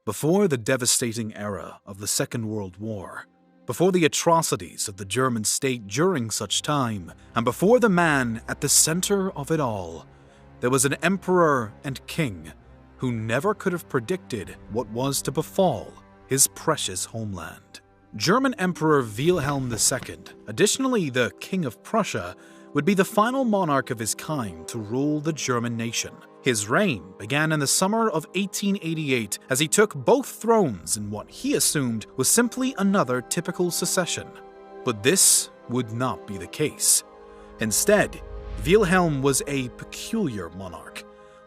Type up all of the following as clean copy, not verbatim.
Before the devastating era of the Second World War, before the atrocities of the German state during such time, and before the man at the center of it all, there was an emperor and king who never could have predicted what was to befall his precious homeland. German Emperor Wilhelm II, additionally the King of Prussia, would be the final monarch of his kind to rule the German nation. His reign began in the summer of 1888 as he took both thrones in what he assumed was simply another typical succession. But this would not be the case. Instead, Wilhelm was a peculiar monarch.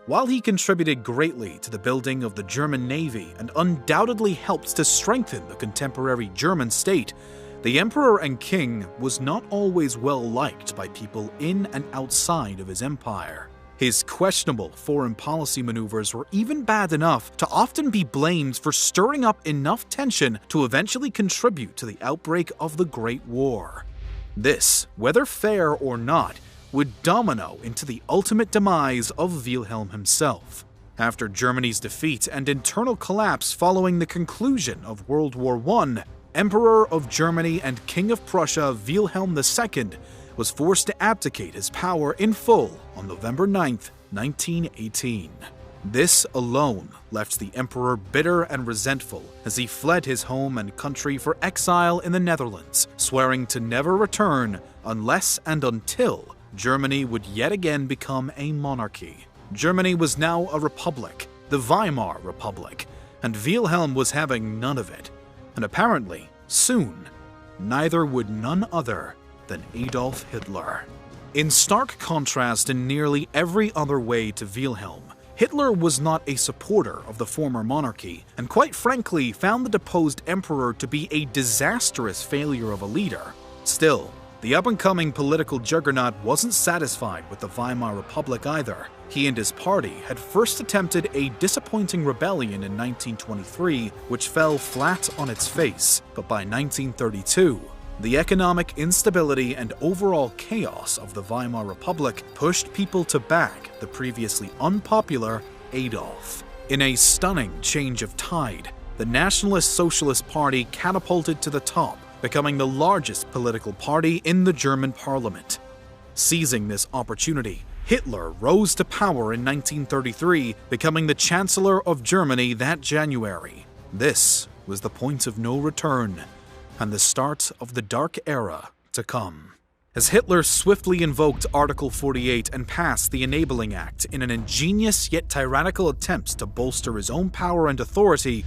While he contributed greatly to the building of the German Navy and undoubtedly helped to strengthen the contemporary German state, the emperor and king was not always well liked by people in and outside of his empire. His questionable foreign policy maneuvers were even bad enough to often be blamed for stirring up enough tension to eventually contribute to the outbreak of the Great War. This, whether fair or not, would domino into the ultimate demise of Wilhelm himself. After Germany's defeat and internal collapse following the conclusion of World War I, Emperor of Germany and King of Prussia Wilhelm II was forced to abdicate his power in full on November 9, 1918. This alone left the emperor bitter and resentful as he fled his home and country for exile in the Netherlands, swearing to never return unless and until Germany would yet again become a monarchy. Germany was now a republic, the Weimar Republic, and Wilhelm was having none of it. And apparently, soon, neither would none other than Adolf Hitler. In stark contrast in nearly every other way to Wilhelm, Hitler was not a supporter of the former monarchy, and quite frankly found the deposed emperor to be a disastrous failure of a leader. Still, the up-and-coming political juggernaut wasn't satisfied with the Weimar Republic either. He and his party had first attempted a disappointing rebellion in 1923, which fell flat on its face, but by 1932, the economic instability and overall chaos of the Weimar Republic pushed people to back the previously unpopular Adolf. In a stunning change of tide, the Nationalist Socialist Party catapulted to the top, becoming the largest political party in the German parliament. Seizing this opportunity, Hitler rose to power in 1933, becoming the Chancellor of Germany that January. This was the point of no return, and the start of the dark era to come. As Hitler swiftly invoked Article 48 and passed the Enabling Act in an ingenious yet tyrannical attempt to bolster his own power and authority,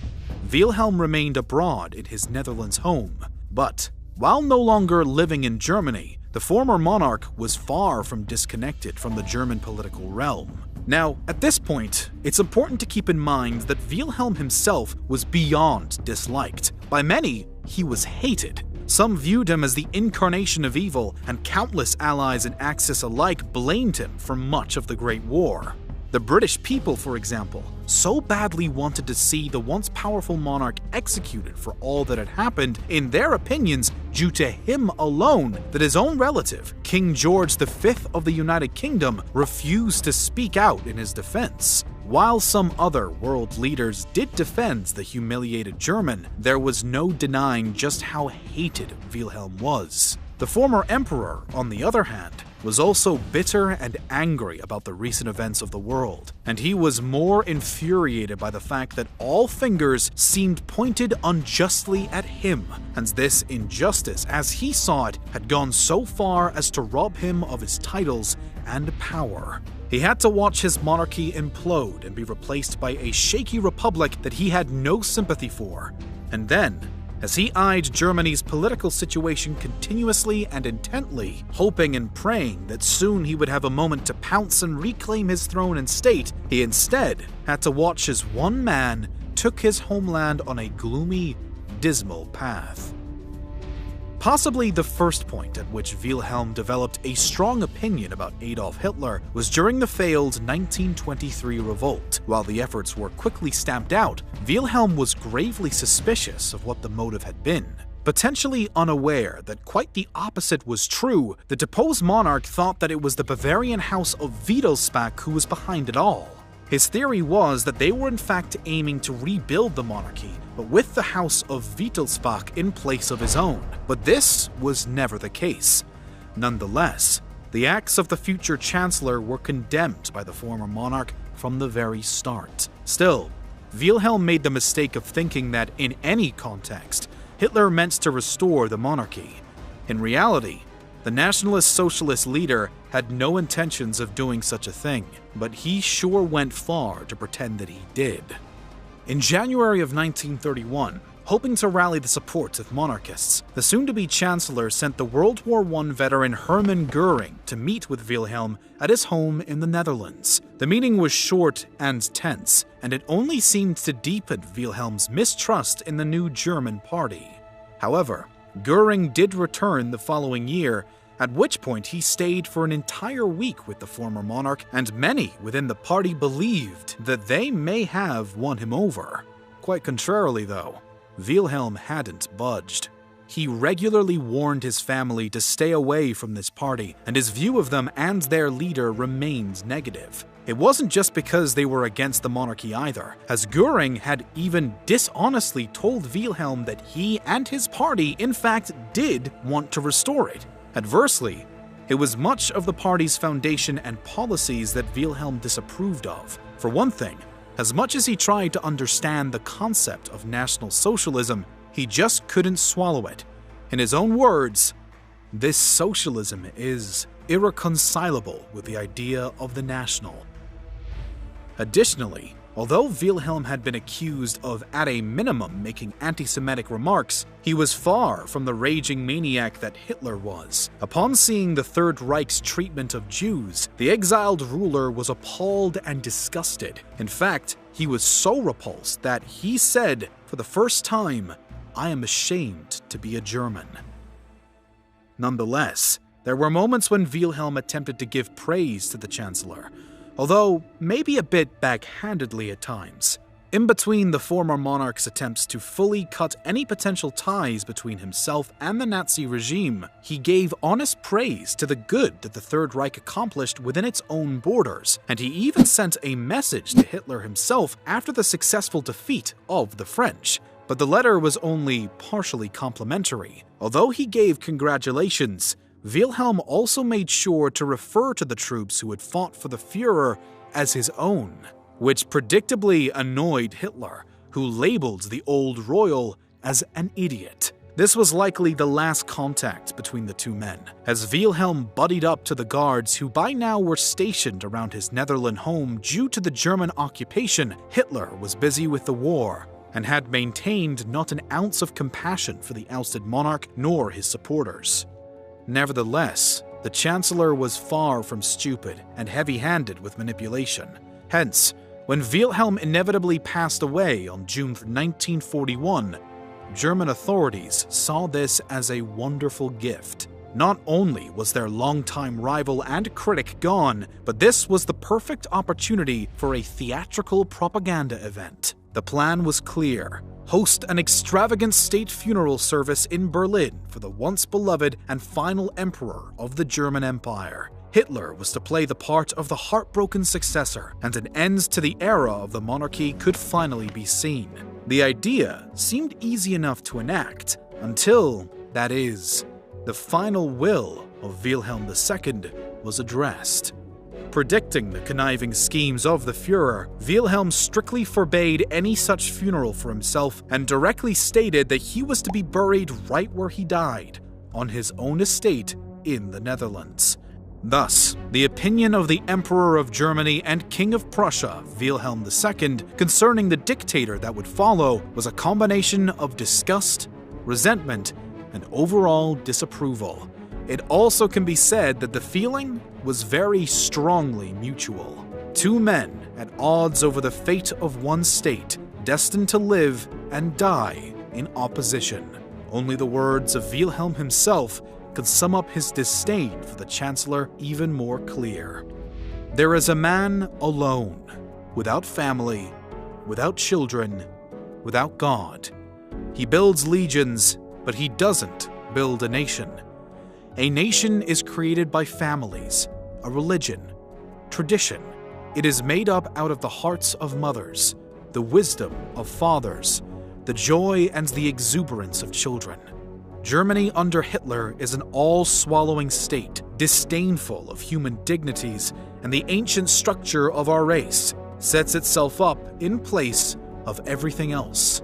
Wilhelm remained abroad in his Netherlands home. But, while no longer living in Germany, the former monarch was far from disconnected from the German political realm. Now, at this point, it's important to keep in mind that Wilhelm himself was beyond disliked. By many, he was hated. Some viewed him as the incarnation of evil, and countless allies and Axis alike blamed him for much of the Great War. The British people, for example, so badly wanted to see the once powerful monarch executed for all that had happened, in their opinions, due to him alone, that his own relative, King George V of the United Kingdom, refused to speak out in his defense. While some other world leaders did defend the humiliated German, there was no denying just how hated Wilhelm was. The former emperor, on the other hand, was also bitter and angry about the recent events of the world, and he was more infuriated by the fact that all fingers seemed pointed unjustly at him, and this injustice, as he saw it, had gone so far as to rob him of his titles and power. He had to watch his monarchy implode and be replaced by a shaky republic that he had no sympathy for, and then, as he eyed Germany's political situation continuously and intently, hoping and praying that soon he would have a moment to pounce and reclaim his throne and state, he instead had to watch as one man took his homeland on a gloomy, dismal path. Possibly the first point at which Wilhelm developed a strong opinion about Adolf Hitler was during the failed 1923 revolt. While the efforts were quickly stamped out, Wilhelm was gravely suspicious of what the motive had been. Potentially unaware that quite the opposite was true, the deposed monarch thought that it was the Bavarian house of Wittelsbach who was behind it all. His theory was that they were in fact aiming to rebuild the monarchy, but with the House of Wittelsbach in place of his own. But this was never the case. Nonetheless, the acts of the future chancellor were condemned by the former monarch from the very start. Still, Wilhelm made the mistake of thinking that in any context, Hitler meant to restore the monarchy. In reality, the Nationalist Socialist leader had no intentions of doing such a thing, but he sure went far to pretend that he did. In January of 1931, hoping to rally the support of monarchists, the soon-to-be chancellor sent the World War I veteran Hermann Göring to meet with Wilhelm at his home in the Netherlands. The meeting was short and tense, and it only seemed to deepen Wilhelm's mistrust in the new German party. However, Göring did return the following year, at which point he stayed for an entire week with the former monarch, and many within the party believed that they may have won him over. Quite contrarily, though, Wilhelm hadn't budged. He regularly warned his family to stay away from this party, and his view of them and their leader remained negative. It wasn't just because they were against the monarchy either, as Göring had even dishonestly told Wilhelm that he and his party in fact did want to restore it. Adversely, it was much of the party's foundation and policies that Wilhelm disapproved of. For one thing, as much as he tried to understand the concept of National Socialism, he just couldn't swallow it. In his own words, "This socialism is irreconcilable with the idea of the national." Additionally, although Wilhelm had been accused of, at a minimum, making anti-Semitic remarks, he was far from the raging maniac that Hitler was. Upon seeing the Third Reich's treatment of Jews, the exiled ruler was appalled and disgusted. In fact, he was so repulsed that he said, for the first time, "I am ashamed to be a German." Nonetheless, there were moments when Wilhelm attempted to give praise to the Chancellor, although maybe a bit backhandedly at times. In between the former monarch's attempts to fully cut any potential ties between himself and the Nazi regime, he gave honest praise to the good that the Third Reich accomplished within its own borders, and he even sent a message to Hitler himself after the successful defeat of the French. But the letter was only partially complimentary. Although he gave congratulations, Wilhelm also made sure to refer to the troops who had fought for the Führer as his own, which predictably annoyed Hitler, who labeled the old royal as an idiot. This was likely the last contact between the two men, as Wilhelm buddied up to the guards who by now were stationed around his Netherlands home due to the German occupation. Hitler was busy with the war, and had maintained not an ounce of compassion for the ousted monarch nor his supporters. Nevertheless, the Chancellor was far from stupid and heavy-handed with manipulation. Hence, when Wilhelm inevitably passed away on June 1941, German authorities saw this as a wonderful gift. Not only was their longtime rival and critic gone, but this was the perfect opportunity for a theatrical propaganda event. The plan was clear: host an extravagant state funeral service in Berlin for the once beloved and final emperor of the German Empire. Hitler was to play the part of the heartbroken successor, and an end to the era of the monarchy could finally be seen. The idea seemed easy enough to enact, until, that is, the final will of Wilhelm II was addressed. Predicting the conniving schemes of the Führer, Wilhelm strictly forbade any such funeral for himself and directly stated that he was to be buried right where he died, on his own estate in the Netherlands. Thus, the opinion of the Emperor of Germany and King of Prussia, Wilhelm II, concerning the dictator that would follow was a combination of disgust, resentment, and overall disapproval. It also can be said that the feeling was very strongly mutual. Two men at odds over the fate of one state, destined to live and die in opposition. Only the words of Wilhelm himself could sum up his disdain for the Chancellor even more clear. There is a man alone, without family, without children, without God. He builds legions, but he doesn't build a nation. A nation is created by families, a religion, tradition, It is made up out of the hearts of mothers, the wisdom of fathers, the joy and the exuberance of children. Germany under Hitler is an all-swallowing state, disdainful of human dignities and the ancient structure of our race, sets itself up in place of everything else.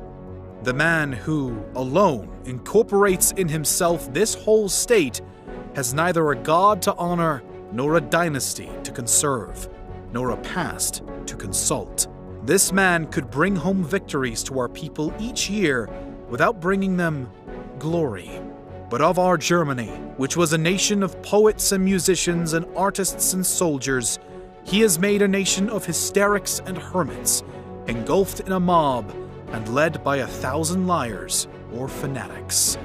The man who, alone, incorporates in himself this whole state has neither a god to honor, nor a dynasty to conserve, nor a past to consult. This man could bring home victories to our people each year without bringing them glory. But of our Germany, which was a nation of poets and musicians and artists and soldiers, he has made a nation of hysterics and hermits, engulfed in a mob and led by 1,000 liars or fanatics.